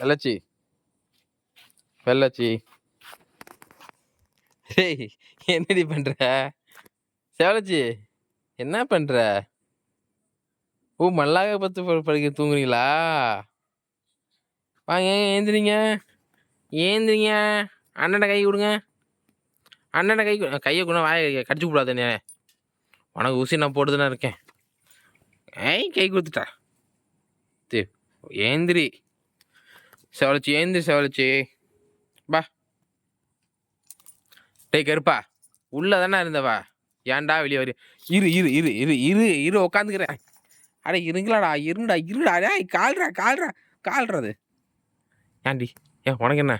வெள்ளச்சி வெள்ளச்சி டேய் என்னடி பண்ற? செவலச்சி என்ன பண்ற? ஓ மல்லாக பத்து படிக்க தூங்குறீங்களா? வாங்க ஏந்திரிங்க ஏந்திரிங்க. அண்ணனை கை கொடுங்க. அண்ணனை கையை கூட வாய கடிச்சு கூடாதுண்ணே. உனக்கு ஊசி நான் போட்டுதானே இருக்கேன். கை கொடுத்துட்டா. ஏந்திரி செவலச்சி, ஏந்திரி செவலச்சி. பா டேய் கருப்பா, உள்ள தானே இருந்தவா? ஏன்டா வெளியே வரு? இரு இரு இரு இரு இரு இரு உக்காந்துக்கிறேன். அட இருங்களாடா, இருடா இருடா. டேய் கால்றா கால்றா கால்றது. ஏன்டி உனக்கு என்ன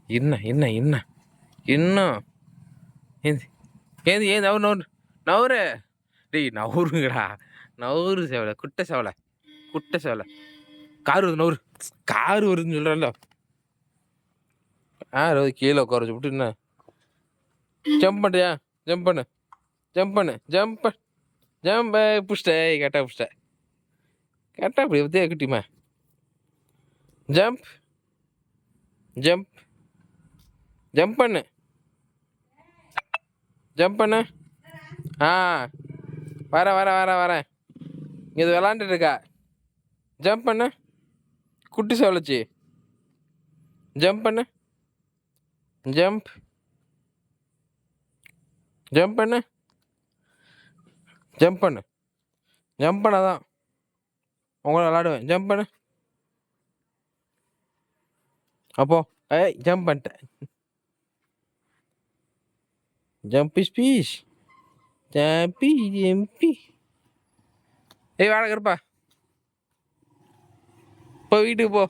என்ன என்ன என்ன இன்னும் ஏந்தி ஏந்தி ஏந்தி நவுறு நவுறு நவுறு. டேய் நவுருங்கடா, நவுறு சேவலை, குட்டை சேவலை, குட்டை சேவலை. கார் வருது நவுறு, கார் வருதுன்னு சொல்கிறல்ல. கீழே உட்கார வச்சு விட்டு என்ன ஜம்ப் பண்ணுறியா? ஜம்ப் பண்ணு ஜம்ப் பண்ணு ஜம்ப் ஜம்ப். புஷ்டேய் கரெக்டாக புஷ்ட கரெக்டாக அப்படி பற்றியா குட்டிமா. ஜம்ப் ஜம்ப் ஜம்ப் பண்ணு ஜம்ப் பண்ணு. வர வர வர வரேன். இது விளாண்டுட்டு இருக்கா. ஜம்ப் பண்ணு குட்டி செவலச்சி. ஜம்ப் பண்ணு ஜம்ப் ஜம்ப் பண்ணு ஜம்ப் பண்ணு. ஜம்ப் பண்ணாதான் உங்களை விளாடுவேன். ஜம்ப் பண்ணு. அப்போ ஜம்ப் பண்ணிட்டேன். ஜம்பி ஸ்பீஷ் ஜம்பி ஜம்பி. வாடா கருப்பா, போ வீட்டுக்கு போ.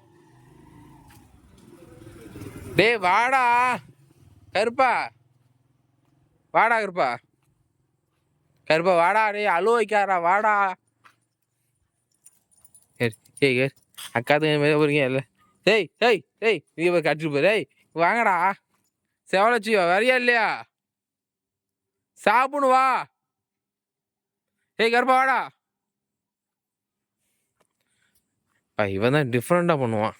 டேய் வாடா கருப்பா, வாடா கருப்பா, கருப்பா வாடா. டேய் அழுவ வைக்காரா, வாடா. ஏய் அக்காத்துக்கு போறீங்க இல்லை? நீ போய் கட்டிட்டு போய். வாங்கடா செவலச்சி, வரியா இல்லையா? சாப்பிடு வா. கருப்பா வாடா. இவன் தான் டிஃப்ரெண்ட்டாக பண்ணுவான்.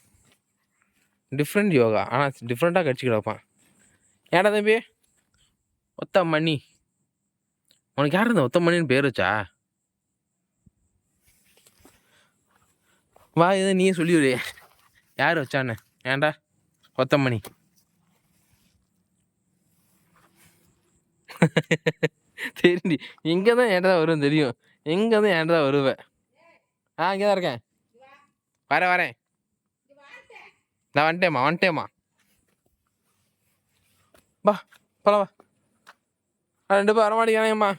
டிஃப்ரெண்ட் யோகா, ஆனால் டிஃப்ரெண்ட்டாக கடிச்சு கிடப்பான். ஏடா தம்பி ஒத்த மணி, உனக்கு யார் இருந்தா ஒத்த மணின்னு பேர் வச்சா? வா இதை நீயே சொல்லிவிடு யார் வச்சான்னு. ஏன்டா ஒத்தமணி? தெரிஞ்சு இங்கே தான் ஏன்டா வருவேன் தெரியும். எங்கே தான் ஏன்டா வருவேன். இங்கே தான் இருக்கேன். வரேன் நான் வந்துட்டேம்மா. பா போல வா. 2 பேர் வரமாட்டேங்கிறாங்கம்மா.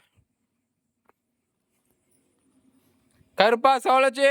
கருப்பா செவலச்சி.